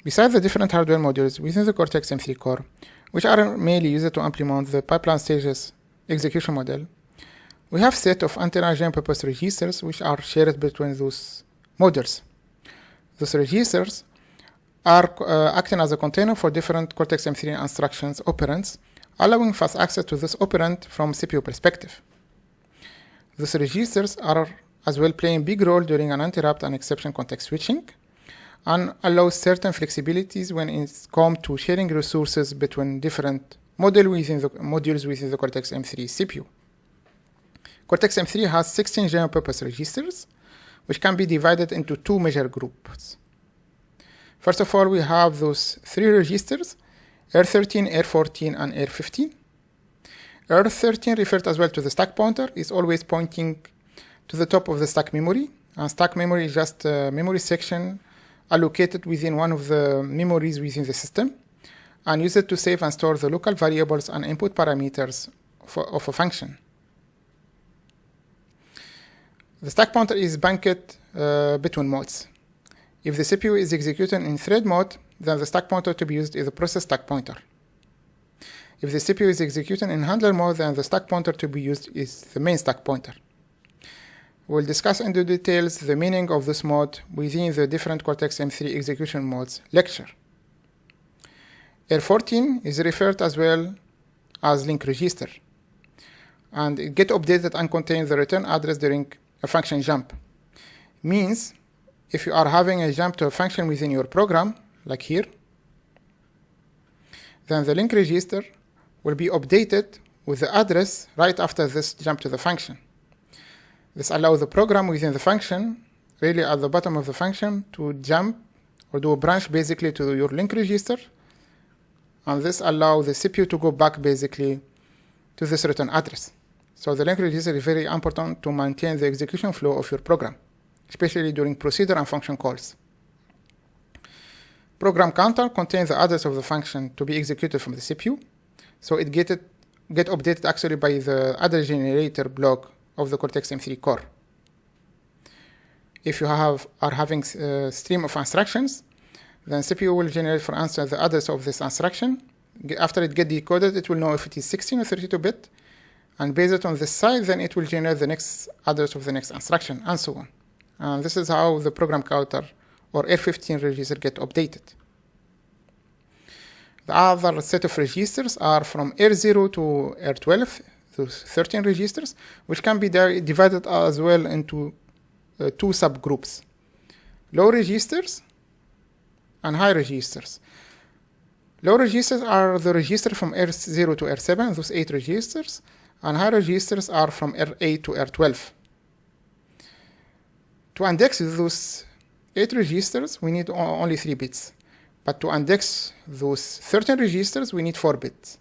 Besides the different hardware modules within the Cortex-M3 core, which are mainly used to implement the pipeline stages execution model, we have a set of antenna general-purpose registers which are shared between those modules. Those registers are acting as a container for different Cortex-M3 instructions operands, allowing fast access to this operand from CPU perspective. Those registers are as well playing a big role during an interrupt and exception context switching, and allow certain flexibilities when it comes to sharing resources between different modules within the Cortex-M3 CPU. Cortex-M3 has 16 general-purpose registers, which can be divided into two major groups. First of all, we have those three registers, R13, R14, and R15. R13, referred as well to the stack pointer, is always pointing to the top of the stack memory. And stack memory is just a memory section allocated within one of the memories within the system, and used to save and store the local variables and input parameters of a function. The stack pointer is banked between modes. If the CPU is executing in thread mode, then the stack pointer to be used is the process stack pointer. If the CPU is executing in handler mode, then the stack pointer to be used is the main stack pointer. We'll discuss in the details the meaning of this mode within the different Cortex-M3 execution modes lecture. R14 is referred as well as link register, and it gets updated and contains the return address during a function jump. Means if you are having a jump to a function within your program, like here, then the link register will be updated with the address right after this jump to the function. This allows the program within the function, really at the bottom of the function, to jump or do a branch basically to your link register, and this allows the CPU to go back basically to this return address. So the link register is very important to maintain the execution flow of your program, especially during procedure and function calls. Program counter contains the address of the function to be executed from the CPU, so it get updated actually by the address generator block of the Cortex-M3 core. If you are having a stream of instructions, then CPU will generate, for instance, the address of this instruction. After it gets decoded, it will know if it is 16 or 32-bit, and based on this size, then it will generate the next address of the next instruction, and so on. And this is how the program counter or R15 register get updated. The other set of registers are from R0 to R12, those 13 registers, which can be divided as well into two subgroups: low registers and high registers. Low registers are the register from R0 to R7, those 8 registers, and high registers are from R8 to R12. To index those 8 registers, we need only 3 bits. But to index those 13 registers, we need 4 bits.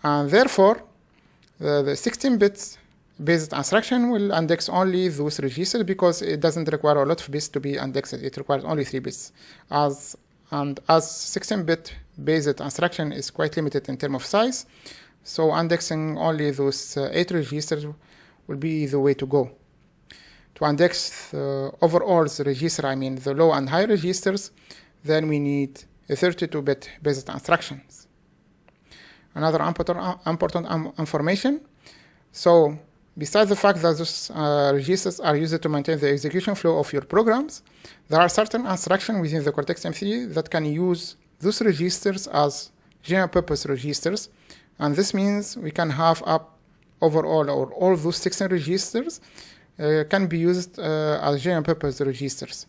And therefore, the 16 bits based instruction will index only those registers because it doesn't require a lot of bits to be indexed. It requires only 3 bits. As 16-bit based instruction is quite limited in terms of size, so indexing only those 8 registers will be the way to go. To index the overall register, I mean the low and high registers, then we need a 32-bit based instructions. Another important information. So besides the fact that those registers are used to maintain the execution flow of your programs, there are certain instructions within the Cortex-M3 that can use those registers as general-purpose registers, and this means we can have up overall or all those 16 registers can be used as general-purpose registers.